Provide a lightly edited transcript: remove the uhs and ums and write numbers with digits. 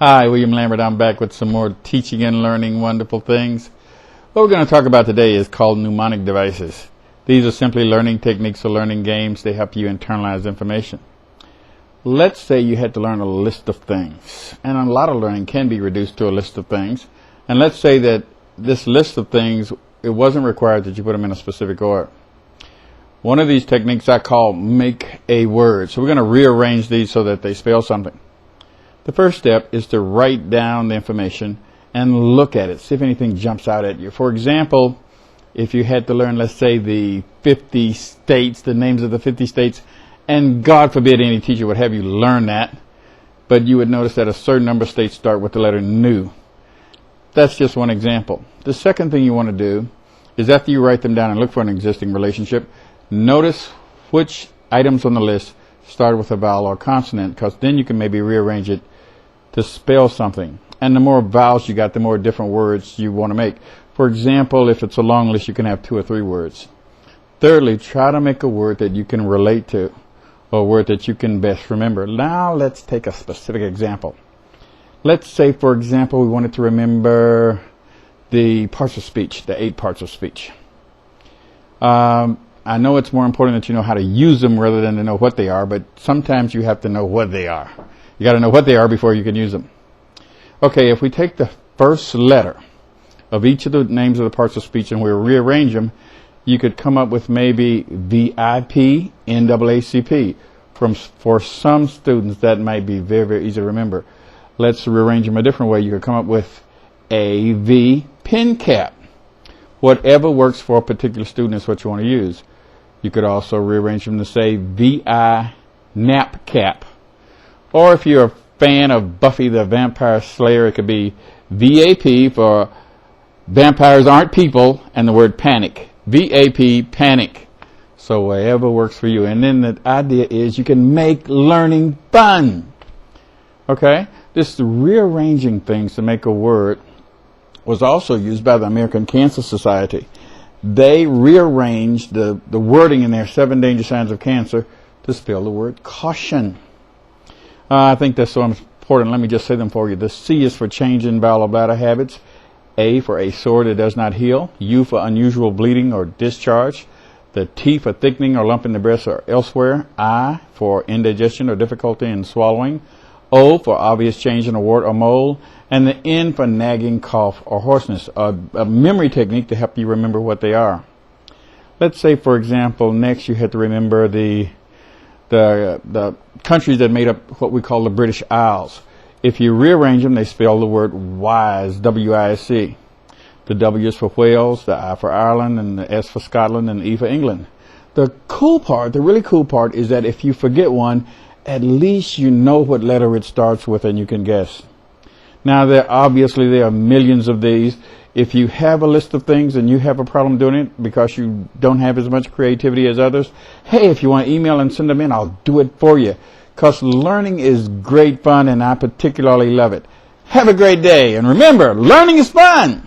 Hi, William Lambert. I'm back with some more teaching and learning wonderful things. What we're going to talk about today is called mnemonic devices. These are simply learning techniques or learning games. They help you internalize information. Let's say you had to learn a list of things, and a lot of learning can be reduced to a list of things. And let's say that this list of things, it wasn't required that you put them in a specific order. One of these techniques I call make a word. So we're going to rearrange these so that they spell something. The first step is to write down the information and look at it, see if anything jumps out at you. For example, if you had to learn, let's say, the 50 states, the names of the 50 states, and God forbid any teacher would have you learn that, but you would notice that a certain number of states start with the letter nu. That's just one example. The second thing you want to do is, after you write them down and look for an existing relationship, notice which items on the list start with a vowel or consonant, because then you can maybe rearrange it to spell something. And the more vowels you got, the more different words you want to make. For example, if it's a long list, you can have 2 or 3 words. Thirdly, try to make a word that you can relate to, or a word that you can best remember. Now let's take a specific example. Let's say, for example, we wanted to remember the parts of speech, the 8 parts of speech. I know it's more important that you know how to use them rather than to know what they are, but sometimes you have to know what they are. You got to know what they are before you can use them. Okay, if we take the first letter of each of the names of the parts of speech and we rearrange them, you could come up with maybe VIP, NAACP. For some students, that might be very, very easy to remember. Let's rearrange them a different way. You could come up with AV, pen cap. Whatever works for a particular student is what you want to use. You could also rearrange them to say VI, nap cap. Or if you're a fan of Buffy the Vampire Slayer, it could be VAP for vampires aren't people, and the word panic. VAP, panic. So whatever works for you. And then the idea is you can make learning fun. Okay? This rearranging things to make a word was also used by the American Cancer Society. They rearranged the wording in their 7 danger signs of cancer to spell the word caution. I think that's so important. Let me just say them for you. The C is for change in bowel or bladder habits. A for a sore that does not heal. U for unusual bleeding or discharge. The T for thickening or lump in the breast or elsewhere. I for indigestion or difficulty in swallowing. O for obvious change in a wart or mole. And the N for nagging, cough, or hoarseness. A memory technique to help you remember what they are. Let's say, for example, next you had to remember the countries that made up what we call the British Isles. If you rearrange them, they spell the word wise, W-I-S-E. The W is for Wales, the I for Ireland, and the S for Scotland, and the E for England. The cool part, the really cool part, is that if you forget one, at least you know what letter it starts with and you can guess. Now, there are millions of these. If you have a list of things and you have a problem doing it because you don't have as much creativity as others, hey, if you want to email and send them in, I'll do it for you. Because learning is great fun, and I particularly love it. Have a great day, and remember, learning is fun!